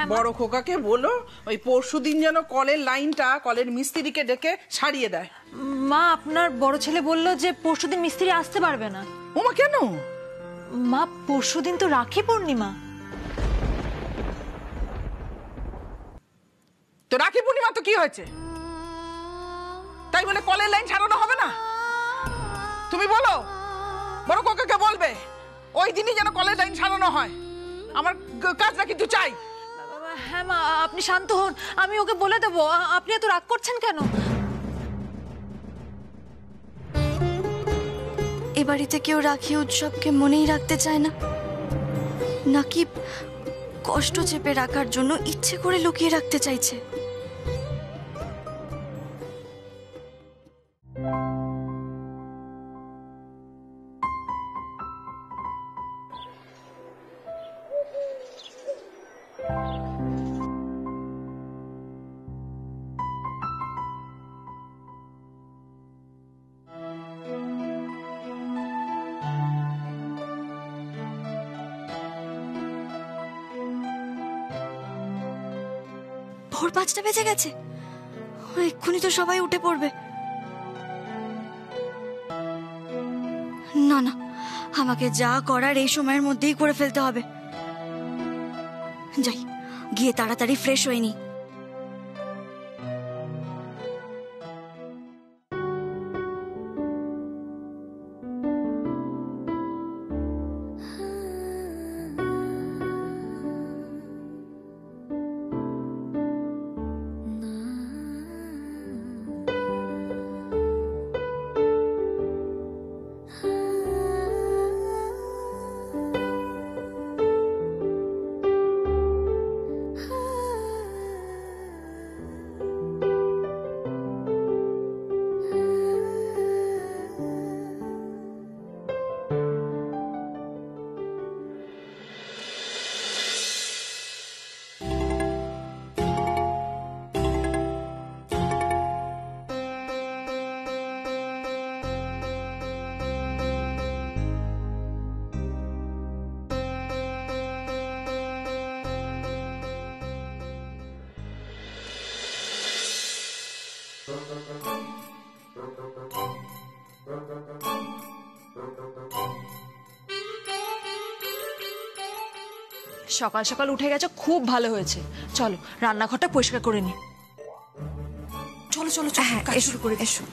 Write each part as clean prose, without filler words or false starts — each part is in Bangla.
বড় খোকাকে বলো ওই পরশুদিন যেন কলের লাইনটা কলের মিস্ত্রিকে ডেকে সারিয়ে দেয়। মা আপনার বড় ছেলে বললো যে পরশুদিন মিস্ত্রি আসতে পারবে না। ওমা কেন? মা পরশুদিন তো রাখি পূর্ণিমা। তো রাখি পূর্ণিমা তো কি হয়েছে? তাই বলে কলের লাইন ছাড়ানো হবে না? তুমি বলো বড় খোকাকে বলবে ওই দিনই যেন কলের লাইন ছাড়ানো হয়। আমার কাজটা কিন্তু চাই। হ্যাঁ মা আপনি শান্ত হন, আমি ওকে বলে দেবো। আপনি এত রাগ করছেন কেন? এ বাড়িতে কেউ রাখি উৎসবকে মনেই রাখতে চায় না, নাকি কষ্ট চেপে রাখার জন্য ইচ্ছে করে লুকিয়ে রাখতে চাইছে? ভোর 5টা বেজে গেছে, এক্ষুনি তো সবাই উঠে পড়বে। না না, আমাকে যা করার এই সময়ের মধ্যেই করে ফেলতে হবে। যাই, গিয়ে তাড়াতাড়ি ফ্রেশ হয়ে নি। সকাল সকাল উঠে গেছে, খুব ভালো হয়েছে। চলো রান্নাঘরটা পরিষ্কার করে নি। চলো চলো চলো, হ্যাঁ, কাজ এসো, শুরু করে এসো।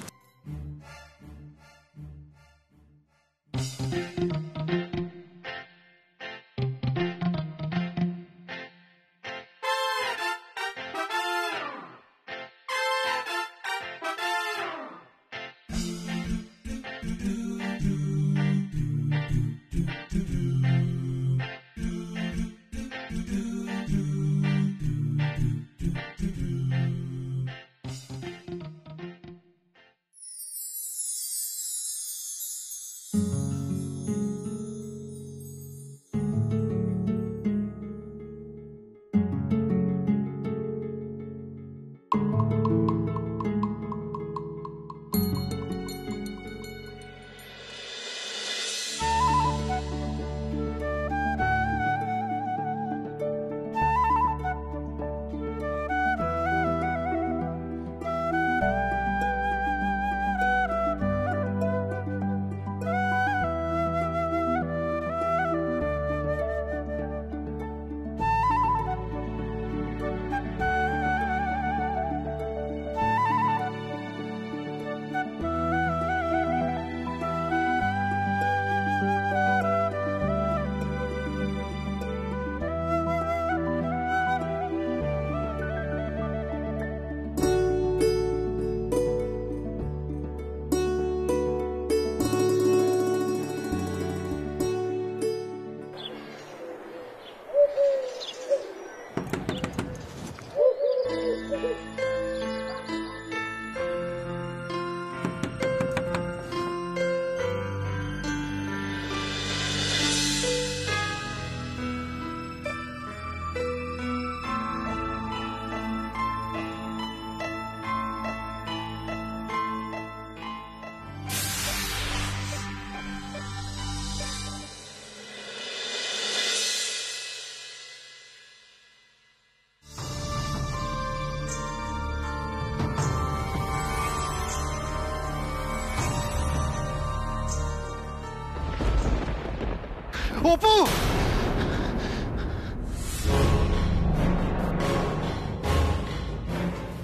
অপু,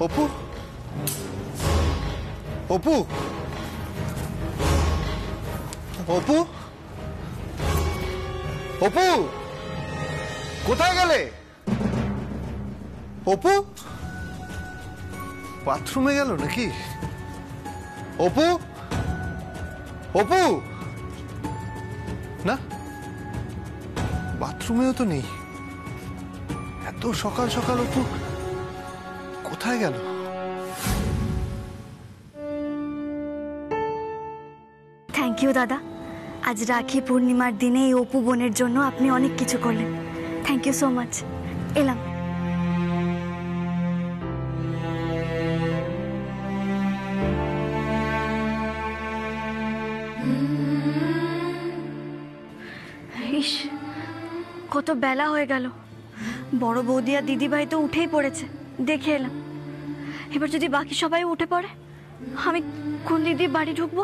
অপু, অপু, অপু, অপু, কোথায় গেলে? অপু বাথরুমে গেল নাকি? অপু, অপু, না বাথরুমেও তো নেই। এত সকাল সকাল অপু কোথায় গেল? থ্যাংক ইউ দাদা। আজ রাখি পূর্ণিমার দিনে এই অপু বোনের জন্য আপনি অনেক কিছু করলেন। Thank you so much. এলাম। ইস, কত বেলা হয়ে গেল। বড় বৌদি আর দিদিভাই তো উঠেই পড়েছে, দেখে এলাম। এবার যদি বাকি সবাই উঠে পড়ে, আমি কোন দিক দিয়ে বাড়ি ঢুকবো?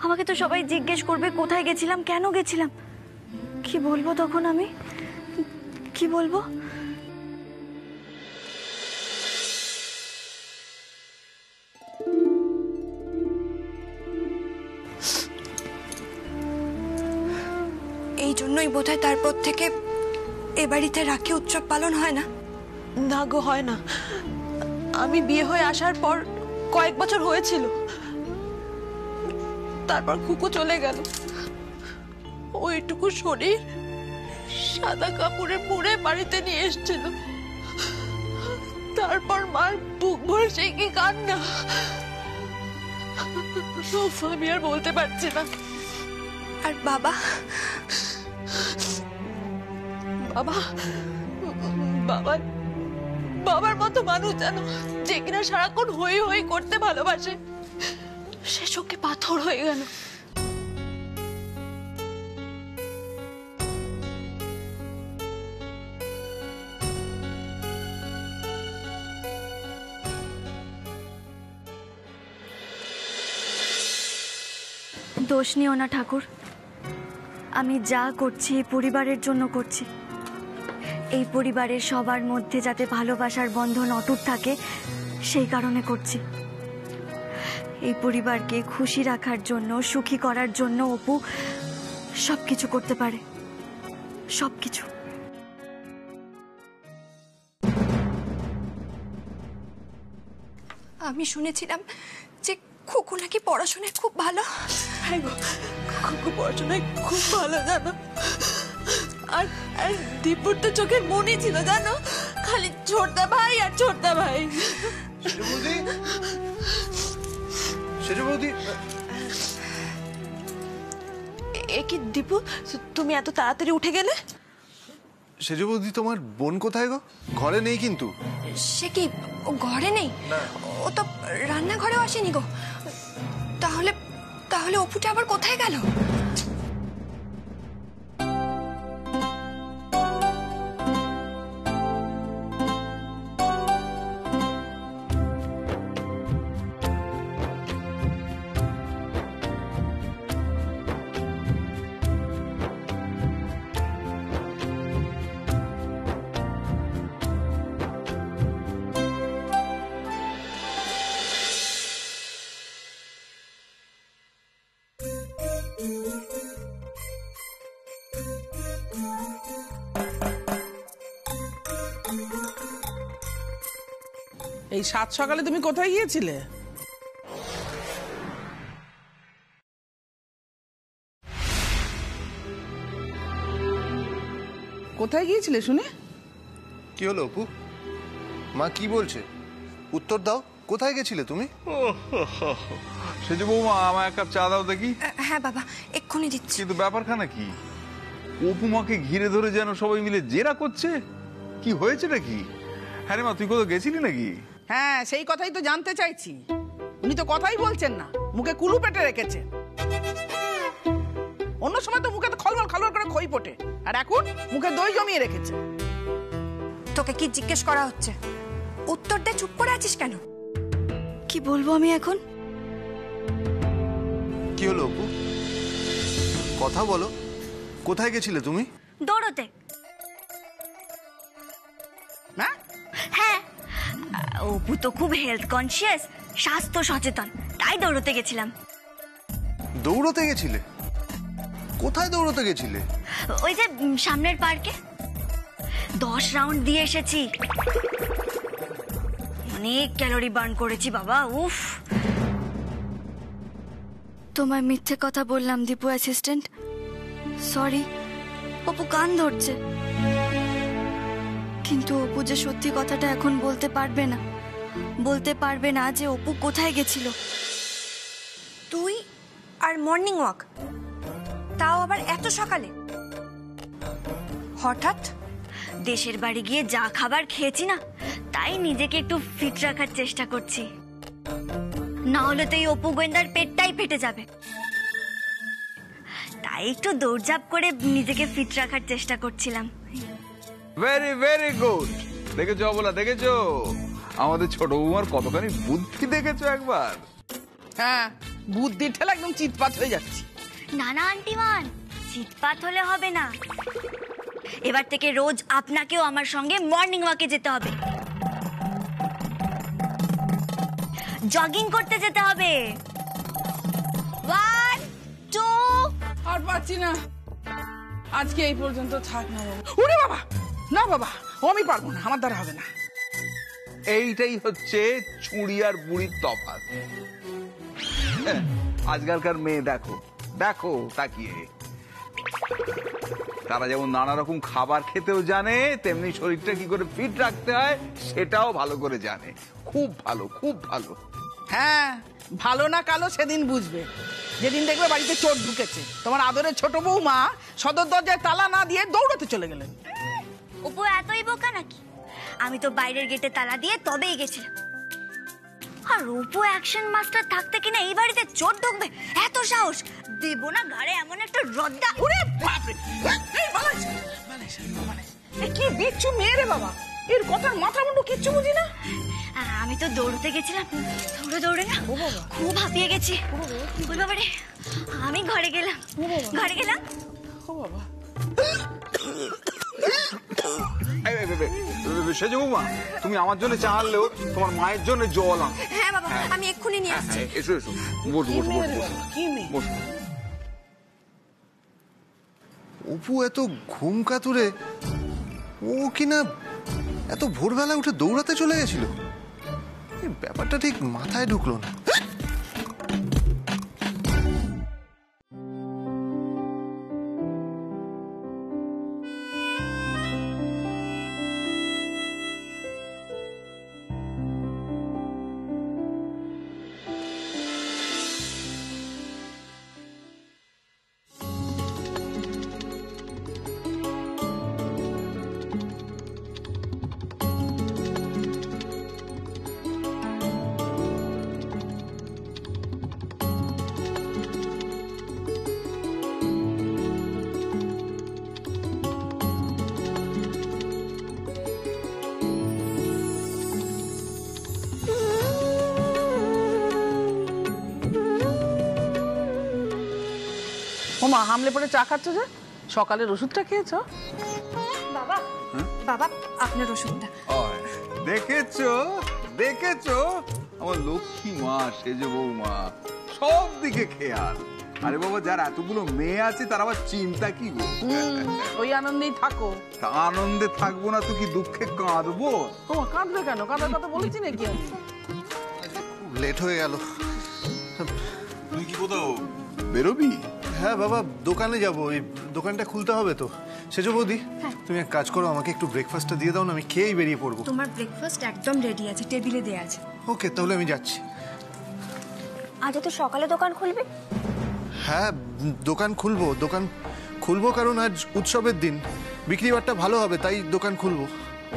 আমাকে তো সবাই জিজ্ঞেস করবে কোথায় গেছিলাম, কেন গেছিলাম। কি বলবো তখন আমি? কি বলবো? এই জন্যই বোধহয় তারপর থেকে এ বাড়িতে রাখি উৎসব পালন হয় না। না গো, হয় না। আমি বিয়ে হয়ে আসার পর কয়েক বছর হয়েছিল, তারপর খুকু চলে গেল। ওইটুকু শরীর সাদা কাপড়ে মুড়ে বাড়িতে নিয়ে এসেছিল। তারপর মার বুক ভরে সেই কি কান্না, আমি আর বলতে পারছি না। আর বাবা? বাবা, বাবা, বাবার মতো মানুষ জানো, যে কিনা সারাক্ষণ হই হই করতে ভালোবাসে, সে চোখে পাথর হয়ে গেল। দোষ নিও না ঠাকুর। আমি যা করছি এই পরিবারের জন্য করছি। এই পরিবারের সবার মধ্যে যাতে ভালোবাসার বন্ধন অটুট থাকে, সেই কারণে করছি। এই পরিবারকে খুশি রাখার জন্য, সুখী করার জন্য অপু সবকিছু করতে পারে, সবকিছু। আমি শুনেছিলাম যে খুকু নাকি পড়াশোনায় খুব ভালো। হ্যাঁ গো, খুকু পড়াশোনায় খুব ভালো জানো। আর আর দীপুর তো চোখের মনে ছিল জানো, খালি ছোটদা ভাই আর ছোটদা ভাই। এ কি দীপু, তুমি এত তাড়াতাড়ি উঠে গেলে? সেজ বৌদি, তোমার বোন কোথায় গো? ঘরে নেই কিন্তু। সে কি, ও ঘরে নেই? ও তো রান্নাঘরেও আসেনি গো। তাহলে তাহলে অপুটা আবার কোথায় গেল? এই সাত সকালে তুমি কোথায় গিয়েছিলে? কোথায় গিয়েছিলে শুনে? কি হলো অপু? মা কি বলছে উত্তর দাও। কোথায় গেছিলে তুমি? সেজ বৌমা, আমার এক কাপ চা দাও দেখি। হ্যাঁ বাবা, এক্ষুনি দিচ্ছি। কিন্তু ব্যাপারখানা কি? অপুমাকে ঘিরে ধরে যেন সবাই মিলে জেরা করছে। কি হয়েছে নাকি? হ্যাঁ রে মা, তুই কোথাও গেছিলি নাকি? হ্যাঁ, সেই কথাই তো জানতে চাইছি। উনি তো কথাই বলছেন না, মুখে কুলু পেটে রেখেছে। অন্য সময় তো মুখে তো খলবল খলবল করে খই পটে, আর এখন মুখে দই জমিয়ে রেখেছে। তোকে কি জিজ্ঞেস করা হচ্ছে? উত্তর দে, চুপ করে আছিস কেন? কি বলবো আমি এখন? কি হলো অপু? কথা বলো। কোথায় গেছিলে তুমি? দৌড়তে। হ্যাঁ হ্যাঁ, অপু তো খুব হেলথ কনসিয়াস, স্বাস্থ্য সচেতন, তাই দৌড়তে গেছিলাম। দৌড়তে গেছিলে? কোথায় দৌড়তে গেছিলে? ওই যে সামনের পার্কে 10 রাউন্ড দিয়ে এসেছি। অনেক ক্যালোরি বার্ন করেছি বাবা, উফ। তোমায় মিথ্যে কথা বললাম দীপু অ্যাসিস্ট্যান্ট, সরি। অপু কান ধরছে, কিন্তু অপু যে সত্যি কথাটা এখন বলতে পারবে না যে অপু কোথায় গেছিল। তুই আর মর্নিং ওয়াক, তাও আবার এত সকালে? হঠাৎ? দেশের বাড়ি গিয়ে যা খাবার খেয়েছি না, তাই নিজেকে একটু ফিট রাখার চেষ্টা করছি। না হলে তো এই অপু গোয়েন্দার পেটটাই ফেটে যাবে। তাই একটু দৌড়ঝাঁপ করে নিজেকে ফিট রাখার চেষ্টা করছিলাম। Very very good. দেখেছো অবলা, দেখেছো আমাদের ছোট বৌমার কতখানি বুদ্ধি, দেখেছো একবার? হ্যাঁ, বুদ্ধির ঠেলা একদম চিৎপাত হয়ে যাচ্ছে। না না আন্টিমান, চিৎপাত হলে হবে না। এবার থেকে রোজ আপনাকেও আমার সঙ্গে মর্নিং ওয়াকে যেতে হবে, জগিং করতে যেতে হবে। 1 2। আর পাচ্ছি না, আজকে এই পর্যন্ত থাক না বাবা। ওরে বাবা, না বাবা, ও আমি পারবো না, আমার দ্বারা হবে না। এইটাই হচ্ছে চুড়ি আর বুড়ির তফাৎ। আজকালকার মেয়ে দেখো দেখো তাকিয়ে, তারা যেমন নানা রকম খাবার খেতেও জানে, তেমনি শরীরটা কি করে ফিট রাখতে হয় সেটাও ভালো করে জানে। খুব ভালো, খুব ভালো। হ্যাঁ, ভালো না কালো সেদিন বুঝবে, যেদিন দেখবে বাড়িতে চোর ঢুকেছে। তোমার আদরের ছোট বৌমা সদর দরজায় তালা না দিয়ে দৌড়তে চলে গেলেন। অপু এতই বোকা নাকি? আমি তো বাইরের গেটে তালা দিয়ে তবেই গেছিলাম। আর অপু অ্যাকশন মাস্টার থাকতে কিনা এই বাড়িতে চোর ঢুকবে? এত সাহস! দেব না গাড়ে এমন একটা রদ্দা। ওরে বাপরে, এই বালাইস, বালাইস, বালাইস। এ কি বিচ্ছু মেয়ে রে বাবা, এর কথার মাথা মুন্ডু কিচ্ছু বুঝি না। আমি তো দৌড়তে গেছিলাম, দৌড়ে না খুব হাঁপিয়ে গেছি। ওই বাবা রে, আমি ঘরে গেলাম। ও বাবা, সেজ বৌমা, তুমি আমার জন্য চা আনলেও তোমার মায়ের জন্য জল আন। হ্যাঁ বাবা, আমি এক্ষুনি নিয়ে আসছি। এসো এসো, বসো বসো বসো কি মেয়ে? বসো। অপু এত ঘুম কাতুরে, ও কিনা এত ভোরবেলা উঠে দৌড়াতে চলে গেছিল? এই ব্যাপারটা ঠিক মাথায় ঢুকলো না। ওমা, হামলে পড়ে চা খাচ্ছ যে? সকালের ওষুধটা খেয়েছো? বাবা, বাবা আপনার ওষুধটা। দেখেছো দেখেছো আমার লক্ষ্মী মা, সেজ বৌমা, সব দিকে খেয়াল। আরে বাবা, যার এতগুলো মেয়ে আছে তার আবার চিন্তা কি গো? ওই আনন্দেই থাকো। তা আনন্দে থাকবো না তো কি দুঃখে কাঁদবো? ওমা, কাঁদবে কেন? কাঁদার কথা বলেছি নাকি আমি? খুব লেট হয়ে গেল। তুই কি কোথাও বেরোবি? হ্যাঁ বাবা, দোকানে যাবো, এই দোকানটা খুলতে হবে তো। সেজ বৌদি, তুমি এক কাজ করো, আমাকে একটু ব্রেকফাস্টটা দিয়ে দাও না, আমি খেয়েই বেরিয়ে পড়বো। তোমার ব্রেকফাস্ট একদম রেডি আছে, টেবিলে দেয়া আছে। ওকে, তাহলে আমি যাচ্ছি। আজ তো সকালে দোকান খুলবে? হ্যাঁ, দোকান খুলবো কারণ আজ উৎসবের দিন, বিক্রি বাট্টা ভালো হবে, তাই দোকান খুলবো।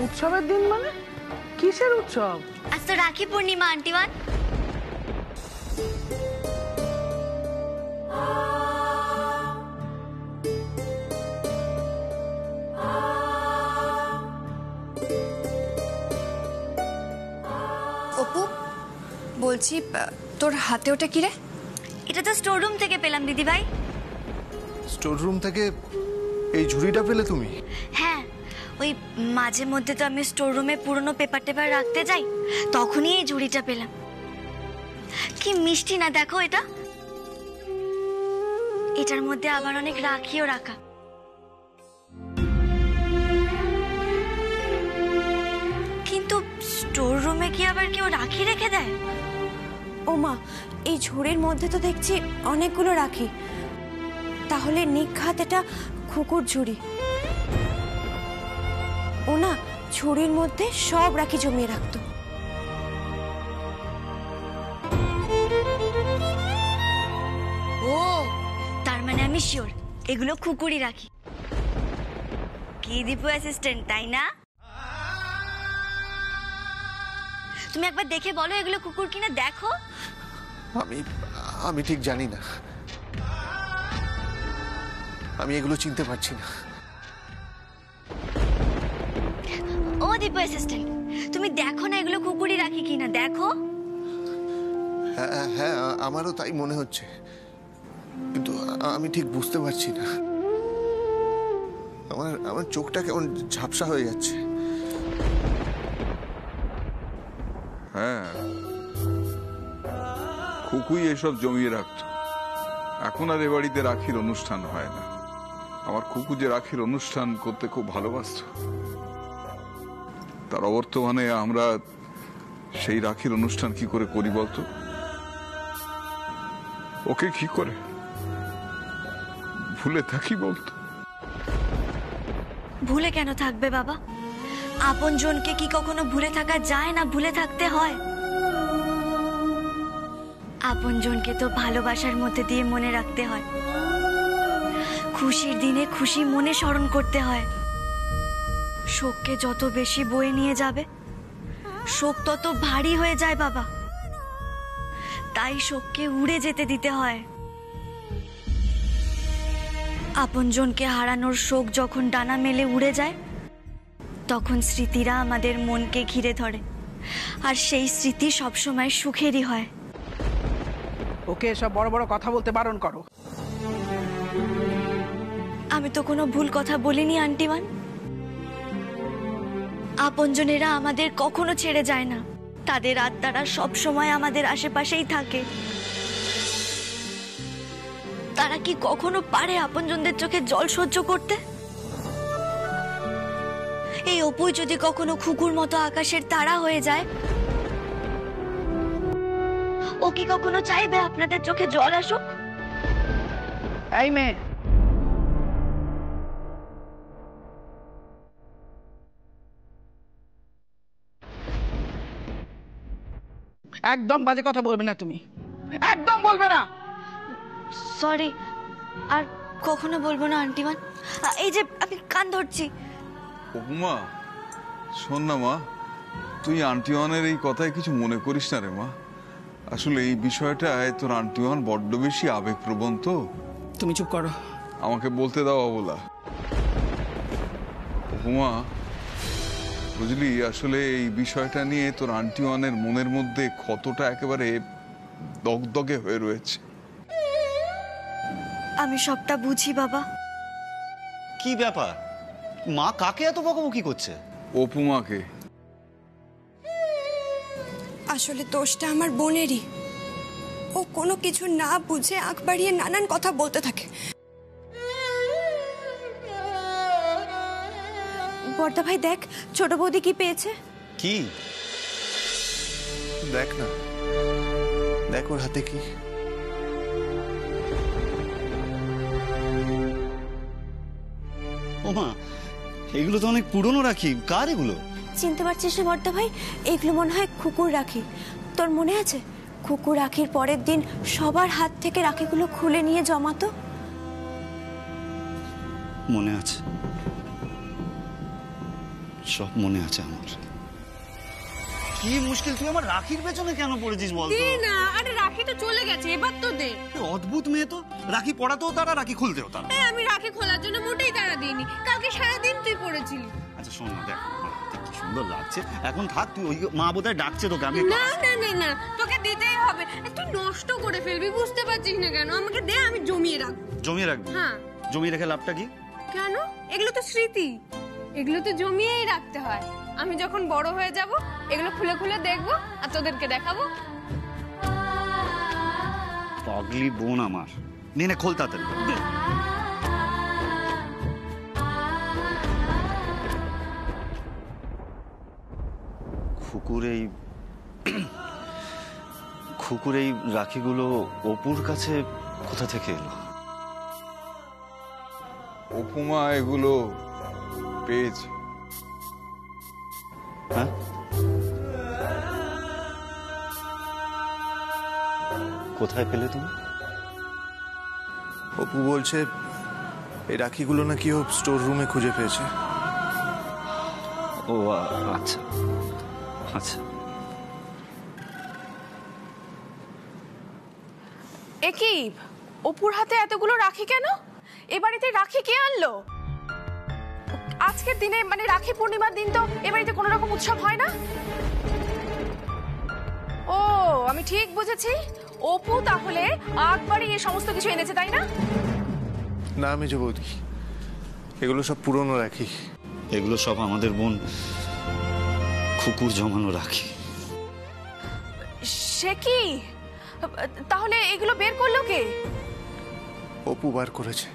উৎসবের দিন মানে? কিসের উৎসব? আজ তো রাখি পূর্ণিমা আন্টিমান। অপু, বলছি তোর হাতে ওটা কি রে? এটা তো স্টোর রুম থেকে পেলাম দিদি ভাই। স্টোর রুম থেকে এই ঝুড়িটা পেলে তুমি? হ্যাঁ, ওই মাঝে মধ্যে তো আমি স্টোর রুমে পুরনো পেপার টেপার রাখতে যাই, তখনই এই ঝুড়িটা পেলাম। কি মিষ্টি না দেখো এটা। এটার মধ্যে আবার অনেক রাখিও রাখা। কিন্তু স্টোর রুমে কি আবার কেউ রাখি রেখে দেয়? ও মা, এই ঝুড়ির মধ্যে তো দেখছি অনেকগুলো রাখি, তাহলে নিঘাত এটা খুকুর ঝুড়ি। ও না ঝুড়ির মধ্যে সব রাখি জমিয়ে রাখতো। ও, তার মানে আমি শিওর এগুলো খুকুরই রাখি। কি দীপু অ্যাসিস্ট্যান্ট, তাই না? তুমি একবার দেখে বলো এগুলো কুকুর কিনা, দেখো। আমি ঠিক জানি না, আমি এগুলো চিনতে পারছি না। ও দীপু অ্যাসিস্ট্যান্ট, তুমি দেখো না এগুলো কুকুরই রাখি কিনা, দেখো। হ্যাঁ হ্যাঁ, আমারও তাই মনে হচ্ছে, কিন্তু আমি ঠিক বুঝতে পারছি না। আমার চোখটা কেমন ঝাপসা হয়ে যাচ্ছে। হ্যাঁ, খুকুই এসব জমিয়ে রাখত। এখন আর এ বাড়িতে রাখির অনুষ্ঠান হয় না। আমার খুকু যে রাখির অনুষ্ঠান করতে খুব ভালোবাসত, তার অবর্তমানে আমরা সেই রাখির অনুষ্ঠান কি করে করি বলতো? ওকে কি করে ভুলে থাকি বলতো? ভুলে কেন থাকবে বাবা? আপন জনকে কি কখনো ভুলে থাকা যায় না, ভুলে থাকতে হয়। আপন জনকে তো ভালোবাসার মধ্যে দিয়ে মনে রাখতে হয়, খুশির দিনে খুশি মনে স্মরণ করতে হয়। শোককে যত বেশি বয়ে নিয়ে যাবে, শোক তত ভারী হয়ে যায় বাবা। তাই শোককে উড়ে যেতে দিতে হয়। আপনজনকে হারানোর শোক যখন ডানা মেলে উড়ে যায়, তখন স্মৃতিরা আমাদের মনকে ঘিরে ধরে, আর সেই স্মৃতি সবসময় সুখেরই হয়। ওকে এসব বড় বড় কথা বলতে বারণ করো। আমি তো কোনো ভুল কথা বলিনি আন্টিমান। আপনজনেরা আমাদের কখনো ছেড়ে যায় না, তাদের আত্মারা সব সময় আমাদের আশেপাশেই থাকে। তারা কি কখনো পারে আপনজনদের চোখে জল সহ্য করতে? এই অপুই যদি কখনো খুকুর মতো আকাশের তারা হয়ে যায়, ও কি কখনো চাইবে আপনাদের চোখে জল আসুক? এই মেয়ে, একদম বাজে কথা বলবে না তুমি, একদম বলবে না। সরি, আর কখনো বলবো না আন্টিমান। এই যে আমি কান ধরছি। উপমা, শোন না মা, তুই আন্টিওয়ানের এই কথায় কিছু মনে করিস না রে মা। আসলে এই বিষয়টায় তোর আন্টিওয়ান বড্ড বেশি আবেগপ্রবণ তো। তুমি চুপ করো। আমাকে বলতে দাও অবলা। উপমা, বুঝলি, আসলে এই বিষয়টা নিয়ে তোর আন্টিওয়ানের মনের মধ্যে ক্ষতটা একেবারে দগদগে হয়ে রয়েছে। আমি সবটা বুঝি বাবা। কি ব্যাপার, মা কাকে এত বকাবকি করছে? অপুমাকে। আসলে দোষটা আমার বোনেরই। ও কোনো কিছু না বুঝে আঁখ বাড়িয়ে নানান কথা বলতে থাকে। বর্দা ভাই দেখ, ছোট বৌদি কি পেয়েছে। কি? দেখ না, দেখ ওর হাতে কি। ও মা, এগুলো তো অনেক পুরনো রাখি। কার এগুলো? চিনতে পারছিস না বর্দা ভাই? এগুলো মনে হয় খুকুর রাখি। তোর মনে আছে খুকুর রাখির পরের দিন সবার হাত থেকে রাখিগুলো খুলে নিয়ে জমাতো? মনে আছে, সব মনে আছে আমার। কি মুশকিল, তুই আমার রাখির পেছনে কেন পড়েছিস বল তো? না, আরে রাখি তো চলে গেছে, এবার তো দে। অদ্ভুত মেয়ে তো, রাখি পড়াতেও তারা, রাখি খুলতেও তারা। আমি রাখি খোলার জন্য মোটেই তাড়া দিইনি, কালকে সারাদিন তুই পড়েছিলি। আচ্ছা শোন না, দেখ কি সুন্দর লাগছে। এখন থাক, তুই ওই মা বোধহয় ডাকছে তোকে। আমি না না না না, তোকে দিতেই হবে। তুই নষ্ট করে ফেলবি, বুঝতে পারছিস না কেন? আমাকে দে, আমি জমিয়ে রাখবো। জমিয়ে রাখবি? হ্যাঁ। জমিয়ে রেখে লাভটা কি? কেন? এগুলো তো স্মৃতি, এগুলো তো জমিয়েই রাখতে হয়। আমি যখন বড় হয়ে যাব এগুলো খুলে খুলে দেখবো আর তোদেরকে দেখাবো। পাগলি বোন আমার, নে খোল তাড়াতাড়ি। খুকুর এই রাখিগুলো অপুর কাছে কোথা থেকে এলো? অপুমা এগুলো পেয়েছে। হ্যাঁ, কোথায় পেলে তুমি? অপু বলছে এই রাখিগুলো নাকি ও স্টোর রুমে খুঁজে পেয়েছে। ও আচ্ছা আচ্ছা। এ কি, অপুর হাতে এতগুলো রাখি কেন? এ বাড়িতে রাখি কে আনলো? আজকের দিনে মানে রাখি পূর্ণিমার দিন তো এ বাড়িতে কোনো রকম উৎসব হয় না। ও, আমি ঠিক বুঝেছি, অপু তাহলে আগবারই এই সমস্ত কিছু এনেছে, তাই না? না মেজ বৌদি, এগুলো সব পুরনো রাখি। এগুলো সব আমাদের বোন খুকুর জমানো রাখি। সে কি, তাহলে এগুলো বের করলো কে? অপু বার করেছে।